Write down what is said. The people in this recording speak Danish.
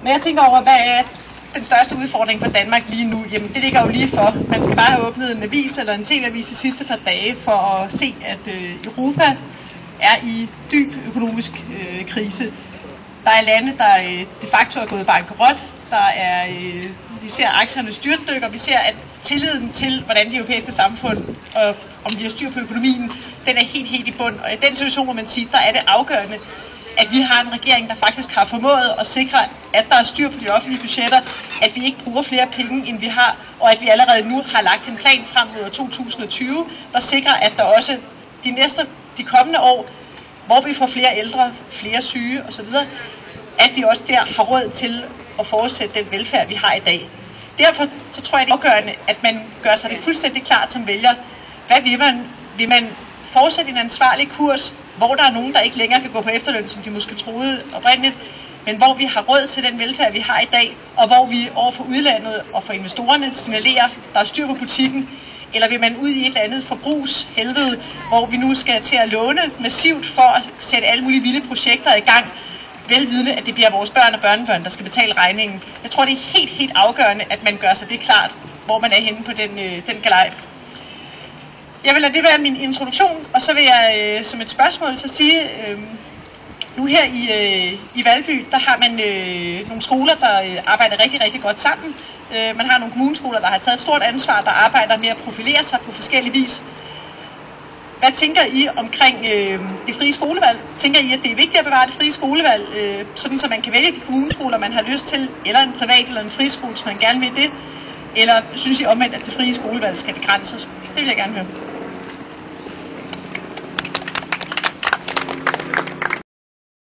Når jeg tænker over, hvad er den største udfordring for Danmark lige nu, jamen det ligger jo lige for. Man skal bare have åbnet en avis eller en tv-avis de sidste par dage for at se, at Europa er i dyb økonomisk krise. Der er lande, der de facto er gået bankerot. Vi ser aktierne styrtdykke, og vi ser, at tilliden til, hvordan de europæiske samfund, og om de har styr på økonomien, den er helt i bund. Og i den situation, hvor man siger, der er det afgørende, at vi har en regering, der faktisk har formået at sikre, at der er styr på de offentlige budgetter, at vi ikke bruger flere penge, end vi har, og at vi allerede nu har lagt en plan frem mod 2020, der sikrer, at der også de kommende år, hvor vi får flere ældre, flere syge osv., at vi også der har råd til at fortsætte den velfærd, vi har i dag. Derfor så tror jeg, det er afgørende, at man gør sig det fuldstændig klart som vælger. Hvad vil man? Vil man fortsætte en ansvarlig kurs, hvor der er nogen, der ikke længere kan gå på efterløn, som de måske troede oprindeligt, men hvor vi har råd til den velfærd, vi har i dag, og hvor vi overfor udlandet og for investorerne signalerer, at der er styr på butikken, eller vil man ud i et eller andet forbrugshelvede, hvor vi nu skal til at låne massivt for at sætte alle mulige vilde projekter i gang, velvidende, at det bliver vores børn og børnebørn, der skal betale regningen. Jeg tror, det er helt afgørende, at man gør sig det klart, hvor man er henne på den galej. Jeg vil lade det være min introduktion, og så vil jeg som et spørgsmål så sige, nu her i Valby, der har man nogle skoler, der arbejder rigtig godt sammen. Man har nogle kommuneskoler, der har taget et stort ansvar, der arbejder med at profilere sig på forskellige vis. Hvad tænker I omkring det frie skolevalg? Tænker I, at det er vigtigt at bevare det frie skolevalg, sådan så man kan vælge de kommuneskoler, man har lyst til, eller en privat eller en friskole, hvis man gerne vil det? Eller synes I omvendt, at det frie skolevalg skal begrænses? Det vil jeg gerne høre.